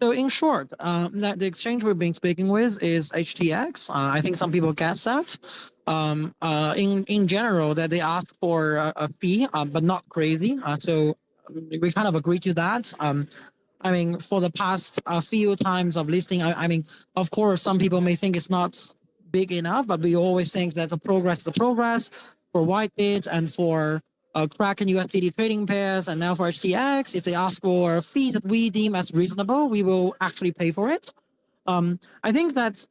So in short, that the exchange we've been speaking with is HTX. I think some people guess that. In general, that they ask for a fee, but not crazy. So we kind of agree to that. I mean, for the past few times of listing, I mean, of course, some people may think it's not big enough, but we always think that the progress is the progress for Whitebit and for Kraken USDT trading pairs, and now for HTX. If they ask for a fee that we deem as reasonable, we will actually pay for it. I think that,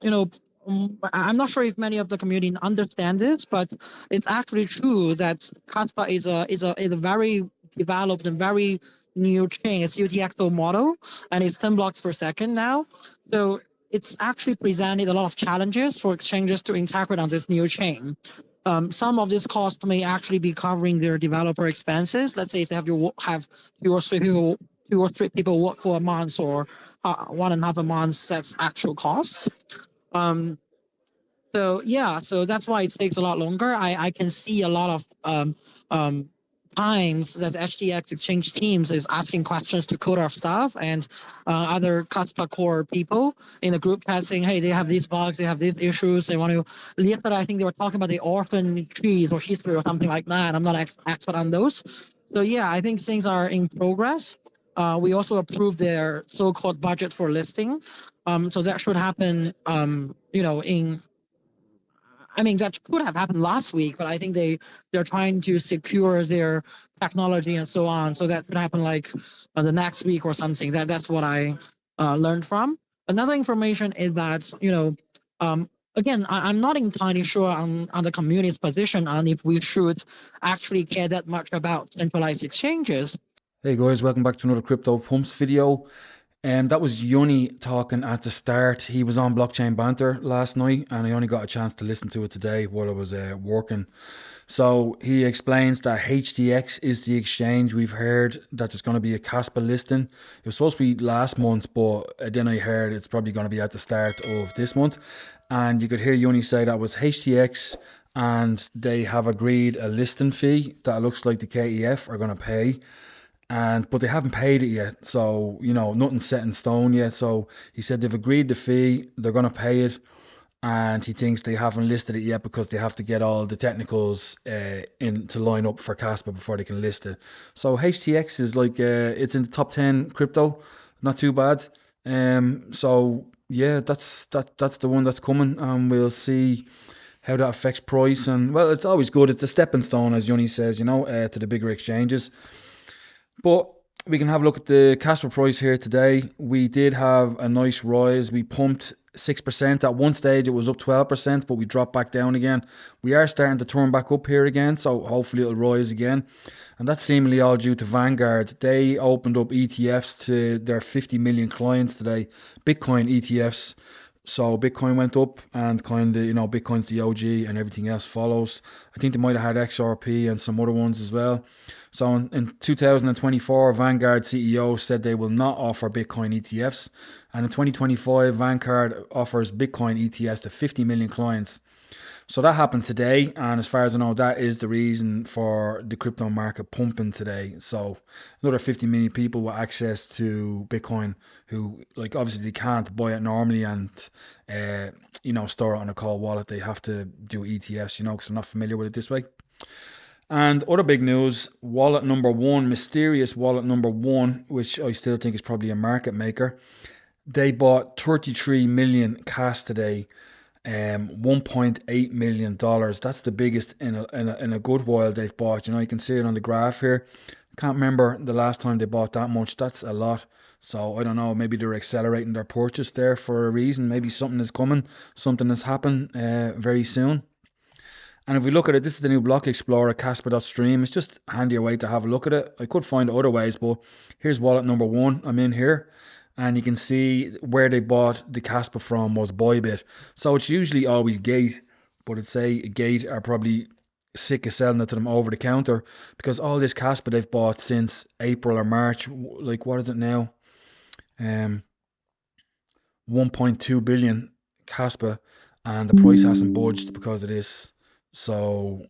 I'm not sure if many of the community understand this, but it's actually true that KASPA is a very developed and very new chain. It's UTXO model, and it's 10 blocks per second now. So it's actually presented a lot of challenges for exchanges to integrate on this new chain. Some of this cost may actually be covering their developer expenses. Let's say if they have two or three people work for a month, or 1.5 months, that's actual costs. So yeah, so that's why it takes a lot longer. I can see a lot of times that HTX exchange teams is asking questions to code our stuff, and other KASPA core people in the group chat saying, hey, they have these bugs, they have these issues, they want to. Yesterday, I think they were talking about the orphan trees or history or something like that. I'm not an expert on those. So yeah, I think things are in progress. We also approved their so-called budget for listing. So that should happen, that could have happened last week, but I think they're trying to secure their technology and so on. So that could happen like the next week or something. That's what I learned from. Another information is that, again, I'm not entirely sure on the community's position on if we should actually care that much about centralized exchanges. Hey guys, welcome back to another CryptoPumpz video. That was Yoni talking at the start. He was on Blockchain Banter last night, and I only got a chance to listen to it today while I was working. So he explains that HTX is the exchange. We've heard that there's going to be a KASPA listing. It was supposed to be last month, but then I heard it's probably going to be at the start of this month. And you could hear Yoni say that was HTX, and they have agreed a listing fee that looks like the KEF are going to pay. But they haven't paid it yet, so nothing's set in stone yet. So he said they've agreed the fee, they're going to pay it, and he thinks they haven't listed it yet because they have to get all the technicals in to line up for KASPA before they can list it. So HTX is like it's in the top 10 crypto, not too bad. So yeah, that's the one that's coming, and we'll see how that affects price. And well, it's always good. It's a stepping stone, as Yoni says, to the bigger exchanges. But we can have a look at the KASPA price here today. We did have a nice rise. We pumped 6%. At one stage it was up 12%, but we dropped back down again. We are starting to turn back up here again, so hopefully it'll rise again. And that's seemingly all due to Vanguard. They opened up ETFs to their 50 million clients today, Bitcoin ETFs. So Bitcoin went up, and kind of, Bitcoin's the OG and everything else follows. I think they might have had XRP and some other ones as well. So in 2024, Vanguard CEO said they will not offer Bitcoin ETFs. And in 2025, Vanguard offers Bitcoin ETFs to 50 million clients. So that happened today, and as far as I know, that is the reason for the crypto market pumping today. So another 50 million people with access to Bitcoin who, obviously they can't buy it normally and, store it on a cold wallet. They have to do ETFs, because I'm not familiar with it this way. And other big news, wallet number one, mysterious wallet number one, which I still think is probably a market maker. They bought 33 million KAS today. $1.8 million. That's the biggest in a good while they've bought. You can see it on the graph here. Can't remember the last time they bought that much. That's a lot. So I don't know, maybe they're accelerating their purchase there for a reason. Maybe something is coming, something has happened very soon. And if we look at it, this is the new block explorer, KASPA.stream. It's just a handier way to have a look at it. I could find other ways, but here's wallet number one. I'm in here. And you can see where they bought the KASPA from was Bybit. So it's usually always Gate, but I'd say Gate are probably sick of selling it to them over the counter, because all this KASPA they've bought since April or March, what is it now? 1.2 billion KASPA, and the price hasn't budged because of this. So,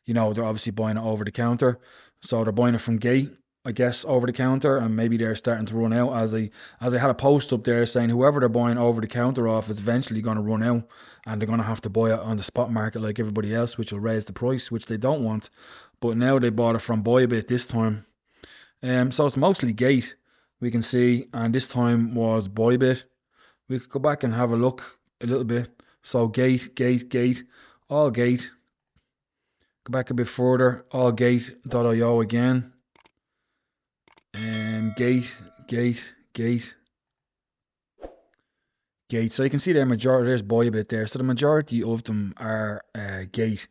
they're obviously buying it over the counter. So they're buying it from Gate. I guess, over the counter, and maybe they're starting to run out. As I had a post up there saying whoever they're buying over the counter off is eventually going to run out, and they're going to have to buy it on the spot market like everybody else, which will raise the price, which they don't want. But now they bought it from Bybit this time. So it's mostly Gate, we can see, and this time was Bybit. We could go back and have a look a little bit. So Gate, all Gate. Go back a bit further, all Gate.io again. Gate. So you can see their majority, there's Bybit there. So the majority of them are Gate,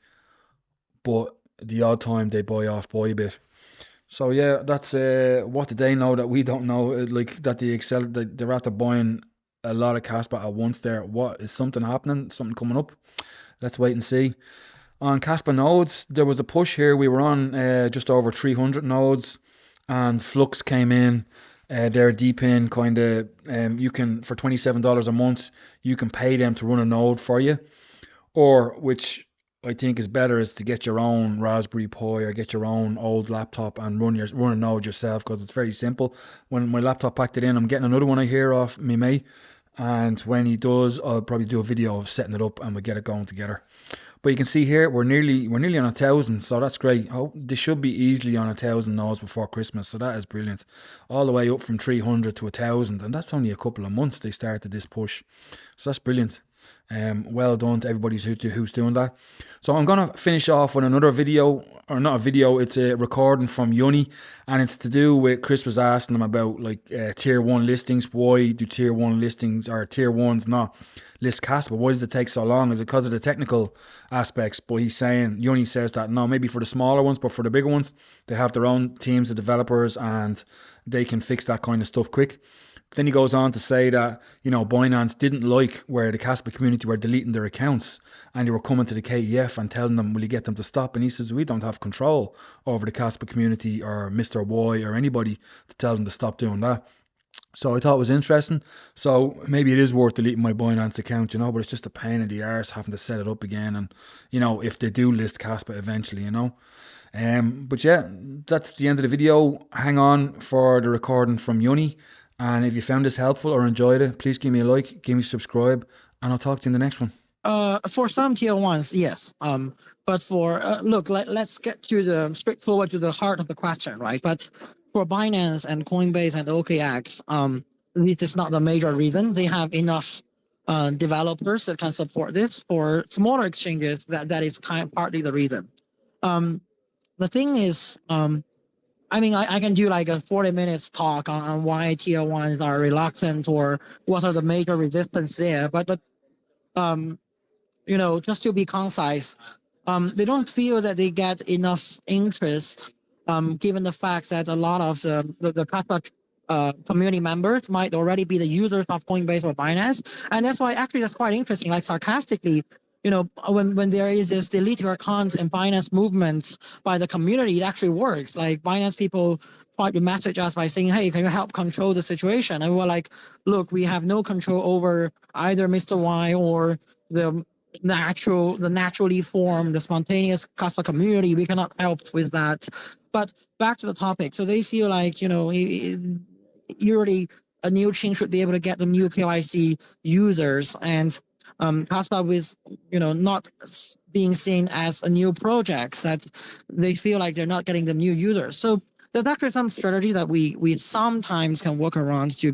but the odd time they buy off Bybit. So yeah, that's what did they know that we don't know? Like that they're after buying a lot of KASPA at once there. What is something happening? Something coming up? Let's wait and see. On KASPA nodes, there was a push here. We were on just over 300 nodes, and Flux came in. They're deep in kind of. You can, for $27 a month, you can pay them to run a node for you, or which I think is better is to get your own Raspberry Pi or get your own old laptop and run a node yourself, because it's very simple. When my laptop packed it in, I'm getting another one I hear off me mate, and when he does, I'll probably do a video of setting it up and we'll get it going together. But you can see here we're nearly on 1,000, so that's great. Oh, they should be easily on 1,000 nodes before Christmas, so that is brilliant. All the way up from 300 to 1,000, and that's only a couple of months they started this push, so that's brilliant. Well done to everybody who's doing that. So I'm gonna finish off with another video, or not a video, it's a recording from Yoni, and it's to do with Chris was asking him about like tier 1 listings. Why do tier 1 listings or tier 1s not list KASPA? Why does it take so long? Is it because of the technical aspects? But Yoni says that no, maybe for the smaller ones, but for the bigger ones, they have their own teams of developers and they can fix that kind of stuff quick. Then he goes on to say that, Binance didn't like where the KASPA community were deleting their accounts and they were coming to the KEF and telling them, will you get them to stop? And he says, we don't have control over the KASPA community or Mr. Y or anybody to tell them to stop doing that. So I thought it was interesting. So maybe it is worth deleting my Binance account, but it's just a pain in the arse having to set it up again. And, if they do list KASPA eventually, But yeah, that's the end of the video. Hang on for the recording from Yoni. And if you found this helpful or enjoyed it, please give me a like, give me a subscribe, and I'll talk to you in the next one. For some tier 1s, yes. But for look, let's get straightforward to the heart of the question, right? But for Binance and Coinbase and OKX, this is not the major reason. They have enough developers that can support this. For smaller exchanges, that is partly the reason. The thing is, I can do like a 40 minutes talk on why tier 1s are reluctant or what are the major resistance there. But just to be concise, they don't feel that they get enough interest, given the fact that a lot of the KASPA community members might already be the users of Coinbase or Binance. And that's why actually that's quite interesting, like sarcastically, when there is this delete your accounts and Binance movement by the community, it actually works. Like Binance people try to message us by saying, hey, can you help control the situation? And we're like, look, we have no control over either Mr. Y or the naturally formed, the spontaneous KASPA community. We cannot help with that. But back to the topic. So they feel like, usually a new chain should be able to get the new KYC users, and KASPA with not being seen as a new project, that they feel like they're not getting the new users. So there's actually some strategy that we sometimes can work around to